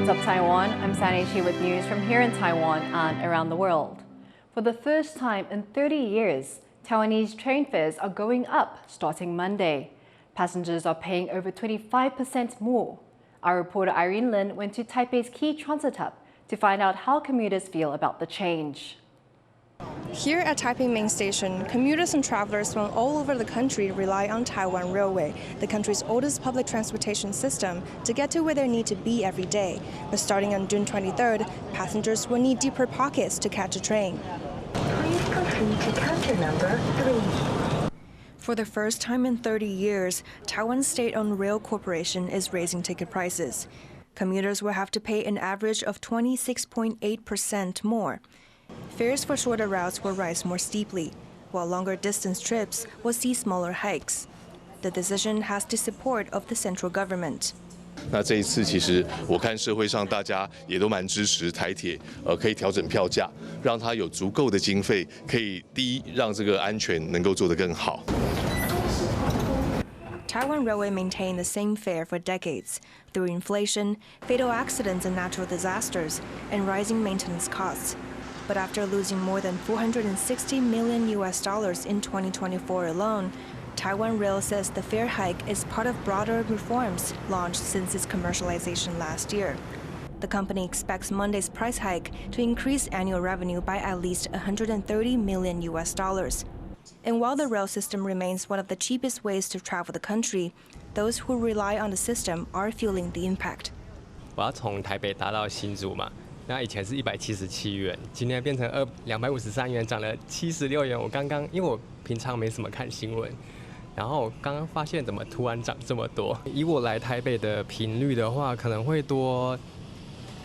What's up, Taiwan? I'm Sandy Chi with news from here in Taiwan and around the world. For the first time in 30 years, Taiwanese train fares are going up starting Monday. Passengers are paying over 25% more. Our reporter Irene Lin went to Taipei's key transit hub to find out how commuters feel about the change. Here at Taipei Main Station, commuters and travelers from all over the country rely on Taiwan Railway, the country's oldest public transportation system, to get to where they need to be every day. But starting on June 23rd, passengers will need deeper pockets to catch a train. Please proceed to counter number 3. For the first time in 30 years, Taiwan's state-owned rail corporation is raising ticket prices. Commuters will have to pay an average of 26.8% more. Fares for shorter routes will rise more steeply, while longer distance trips will see smaller hikes. The decision has the support of the central government. 那这一次，其实我看社会上大家也都蛮支持台铁，可以调整票价，让它有足够的经费，可以第一让这个安全能够做得更好。Taiwan Railway maintained the same fare for decades through inflation, fatal accidents and natural disasters, and rising maintenance costs. But after losing more than $460 million in 2024 alone, Taiwan Rail says the fare hike is part of broader reforms launched since its commercialization last year. The company expects Monday's price hike to increase annual revenue by at least $130 million. And while the rail system remains one of the cheapest ways to travel the country, those who rely on the system are feeling the impact. 我要从台北搭到新竹嘛。那以前是177元，今天变成253元，涨了76元。我刚刚因为我平常没什么看新闻，然后刚刚发现怎么突然涨这么多。以我来台北的频率的话，可能会多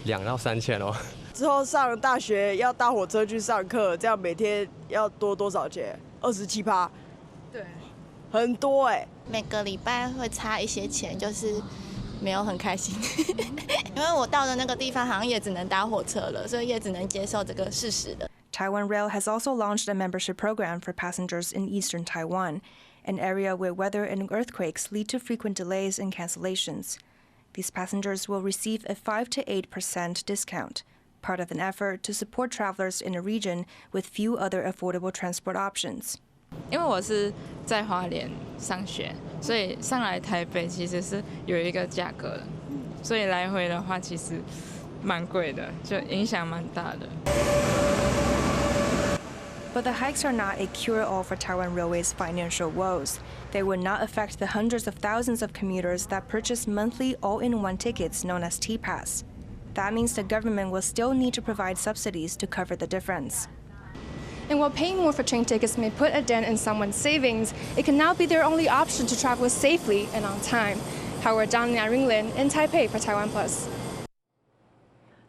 2到3千哦。之后上大学要搭火车去上课，这样每天要多少钱？27%。对，很多哎。每个礼拜会差一些钱，就是没有很开心。因为我到的那个地方好像也只能搭火车了，所以也只能接受这个事实的。Taiwan Rail has also launched a membership program for passengers in eastern Taiwan, an area where weather and earthquakes lead to frequent delays and cancellations. These passengers will receive a 5 to 8% discount, part of an effort to support travelers in a region with few other affordable transport options. 因为我是在花莲上学，所以上来台北其实是有一个价格的。所以来回的话其实蛮贵的，就影响蛮大的。But the hikes are not a cure-all for Taiwan Railway's financial woes. They would not affect the hundreds of thousands of commuters that purchase monthly all-in-one tickets known as T-Pass. That means the government will still need to provide subsidies to cover the difference. And while paying more for train tickets may put a dent in someone's savings, it can now be their only option to travel safely and on time. Howard Dong and Irene Lin in Taipei for TaiwanPlus.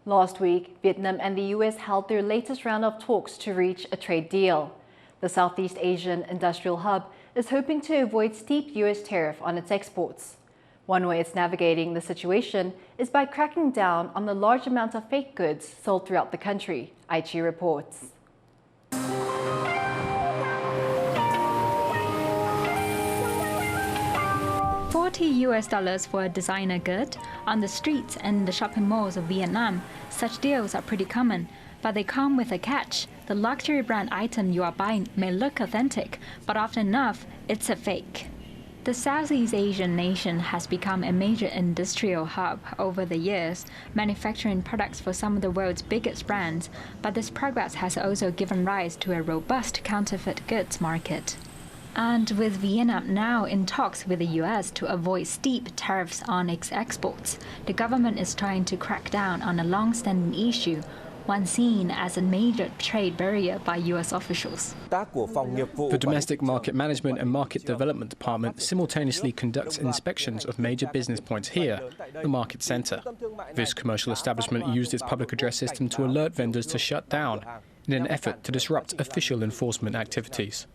Last week, Vietnam and the U.S. held their latest round of talks to reach a trade deal. The Southeast Asian industrial hub is hoping to avoid steep U.S. tariff on its exports. One way it's navigating the situation is by cracking down on the large amount of fake goods sold throughout the country, Aichi reports. $40 for a designer good on the streets and the shopping malls of Vietnam. Such deals are pretty common, but they come with a catch. The luxury brand item you are buying may look authentic, but often enough, it's a fake. The Southeast Asian nation has become a major industrial hub over the years, manufacturing products for some of the world's biggest brands, but this progress has also given rise to a robust counterfeit goods market. And with Vietnam now in talks with the U.S. to avoid steep tariffs on its exports, the government is trying to crack down on a long-standing issue, one seen as a major trade barrier by U.S. officials. The Domestic Market Management and Market Development Department simultaneously conducts inspections of major business points here, the market centre. This commercial establishment used its public address system to alert vendors to shut down in an effort to disrupt official enforcement activities.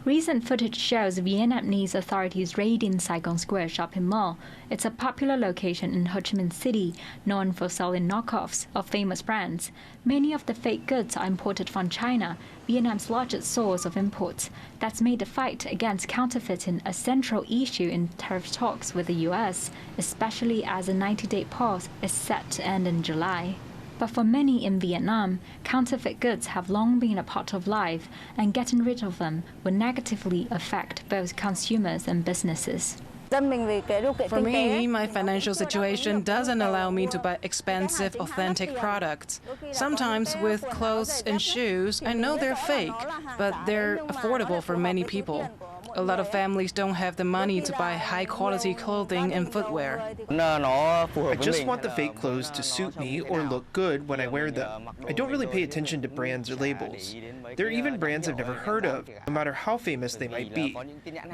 Recent footage shows Vietnamese authorities raiding Saigon Square shopping mall. It's a popular location in Ho Chi Minh City, known for selling knockoffs of famous brands. Many of the fake goods are imported from China, Vietnam's largest source of imports. That's made the fight against counterfeiting a central issue in tariff talks with the US, especially as a 90-day pause is set to end in July. But for many in Vietnam, counterfeit goods have long been a part of life, and getting rid of them would negatively affect both consumers and businesses. For me, my financial situation doesn't allow me to buy expensive, authentic products. Sometimes with clothes and shoes, I know they're fake, but they're affordable for many people. A lot of families don't have the money to buy high-quality clothing and footwear. I just want the fake clothes to suit me or look good when I wear them. I don't really pay attention to brands or labels. There are even brands I've never heard of, no matter how famous they might be.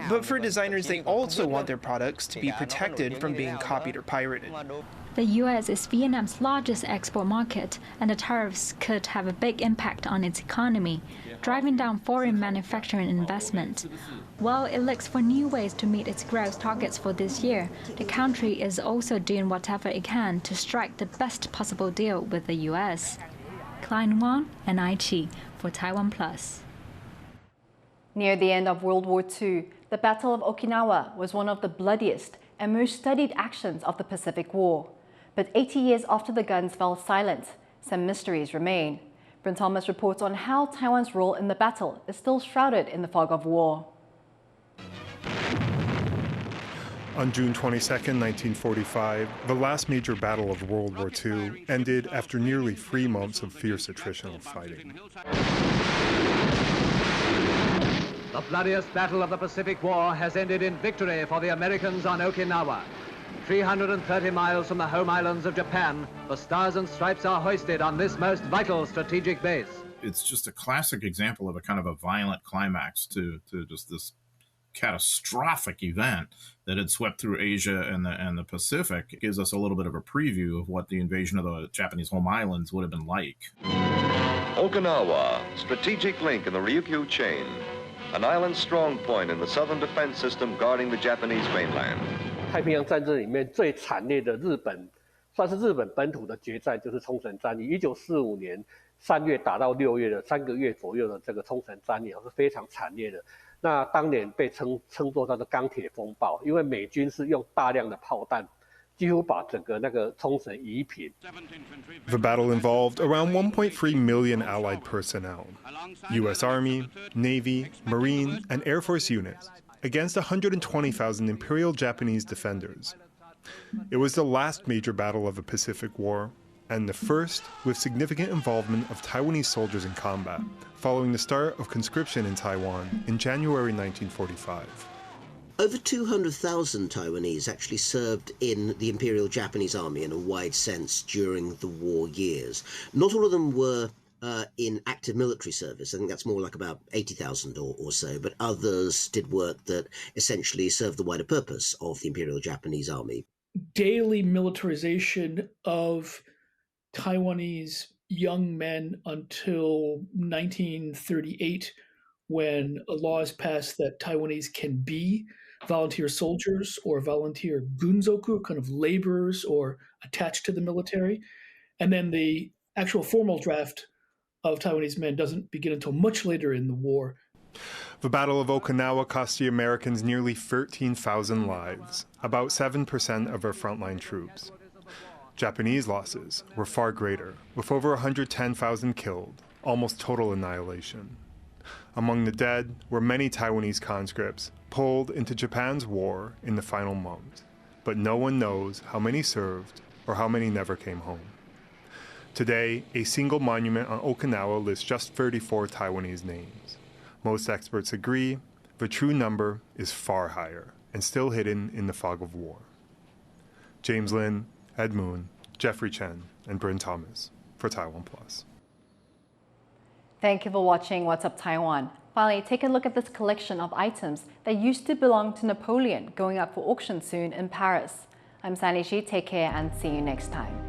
But for designers, they also want their products to be protected from being copied or pirated. The U.S. is Vietnam's largest export market, and the tariffs could have a big impact on its economy, driving down foreign manufacturing investment. While it looks for new ways to meet its growth targets for this year, the country is also doing whatever it can to strike the best possible deal with the U.S. Klein Wang and Ai Chi for TaiwanPlus. Near the end of World War II, the Battle of Okinawa was one of the bloodiest and most studied actions of the Pacific War. But 80 years after the guns fell silent, some mysteries remain. Brent Thomas reports on how Taiwan's role in the battle is still shrouded in the fog of war. On June 22, 1945, the last major battle of World War II ended after nearly 3 months of fierce attritional fighting. The bloodiest battle of the Pacific War has ended in victory for the Americans on Okinawa. 330 miles from the home islands of Japan, the Stars and Stripes are hoisted on this most vital strategic base. It's just a classic example of a kind of a violent climax to just this catastrophic event that had swept through Asia and the Pacific. It gives us a little bit of a preview of what the invasion of the Japanese home islands would have been like. Okinawa, strategic link in the Ryukyu chain, an island strong point in the southern defense system guarding the Japanese mainland. 太平洋战争里面最惨烈的算是日本本土的决战，就是冲绳战役。1945年3月打到6月的3个月左右的这个冲绳战役是非常惨烈的。那当年被称作它的钢铁风暴，因为美军是用大量的炮弹，几乎把整个那个冲绳夷平。The battle involved around 1.3 million Allied personnel, U.S. Army, Navy, Marine, and Air Force units, against 120,000 Imperial Japanese defenders. It was the last major battle of the Pacific War, and the first with significant involvement of Taiwanese soldiers in combat, following the start of conscription in Taiwan in January 1945. Over 200,000 Taiwanese actually served in the Imperial Japanese Army in a wide sense during the war years. Not all of them were in active military service. I think that's more like about 80,000 or so, but others did work that essentially served the wider purpose of the Imperial Japanese Army. Daily militarization of Taiwanese young men until 1938, when a law is passed that Taiwanese can be volunteer soldiers or volunteer gunzoku, kind of laborers or attached to the military. And then the actual formal draft of Taiwanese men doesn't begin until much later in the war. The Battle of Okinawa cost the Americans nearly 13,000 lives, about 7% of our frontline troops. Japanese losses were far greater, with over 110,000 killed, almost total annihilation. Among the dead were many Taiwanese conscripts pulled into Japan's war in the final month, but no one knows how many served or how many never came home. Today, a single monument on Okinawa lists just 34 Taiwanese names. Most experts agree the true number is far higher and still hidden in the fog of war. James Lin, Ed Moon, Jeffrey Chen, and Bryn Thomas for TaiwanPlus. Thank you for watching What's Up Taiwan. Finally, take a look at this collection of items that used to belong to Napoleon going up for auction soon in Paris. I'm Sandy Shi. Take care and see you next time.